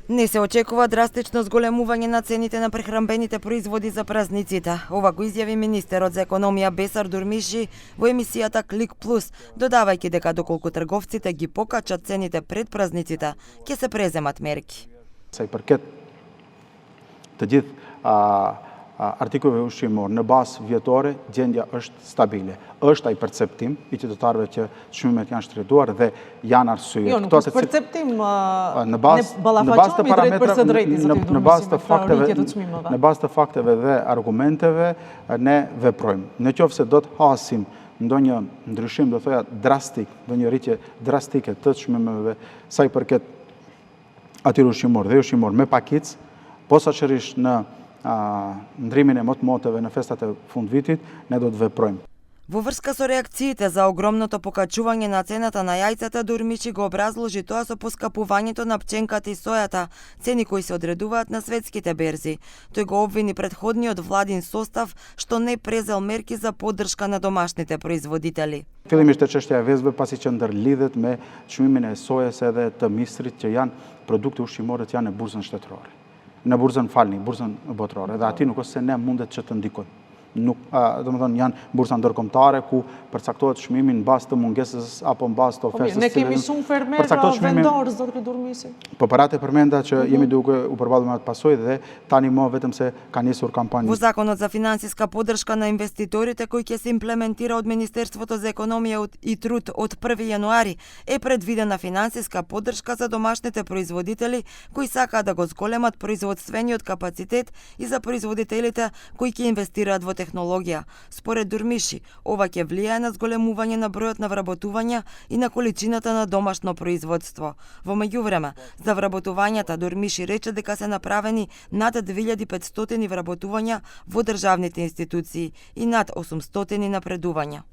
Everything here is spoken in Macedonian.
Не се очекува драстично зголемување на цените на прехранбените производи за празниците. Ова го изјави министерот за економија Бесар Дурмиши во емисијата Клик Плюс, додавајќи дека доколку трговците ги покачат цените пред празниците, ќе се преземат мерки. Sa i përket të gjithë artikujve ushqimor në bazë vjetore, gjendja është stabile. Është ai perceptim i qytetarëve që çmimet janë shtrëtuar dhe janë arsye. Jo, nuk është perceptim në bazë të parametrave, në bazë të fakteve dhe argumenteve ne veprojmë. Në qoftë se do të hasim ndonjë ndryshim, do thoya drastik, ndonjë rritje drastike të çmimeve sa i përket atyre ushqimor dhe ushqimor me pakicë, posaçërisht në ndrimin e motmoteve në festat e fundvitit, ne do të veprojmë. Во врска со реакциите за огромното покачување на цената на јајцата, Дурмиши го образложи тоа со поскапувањето на пченката и сојата, цени кои се одредуваат на светските берзи. Тој го обвини претходниот владин состав што не презел мерки за поддршка на домашните производители. Fillimisht e çështja e vezëve pasi që ndërlidhet me çmimin e sojës edhe të mistrit që janë produkte ushqimore që janë në burzën shtetërore. Në burzën burzën botërore, dhe aty nuk është se ne mundet që të ndikojmë. Nuk, domethënë janë bursa ndërkombëtare ku përcaktohet çmimi në bazë të mungesës apo në bazë të ofertës. Ne kemi shumë fermerë vendor zotri Durmisi. Po para të përmenda që jemi duke u përballur me atë pasojë dhe tani më vetëm se ka nisur kampanjë. Во Законот за финансиска поддршка на инвеститорите кој ќе се имплементира од Министерството за економија и труд од 1 јануари е предвидена финансиска поддршка за домашните производители кои сакаат да го зголемат производствениот капацитет и за производителите кои ќе инвестираат во технологија. Според Дурмиши, ова ќе влијае на зголемување на бројот на вработувања и на количината на домашно производство. Во меѓувреме, за вработувањата Дурмиши рече дека се направени над 2500 вработувања во државните институции и над 800 напредувања.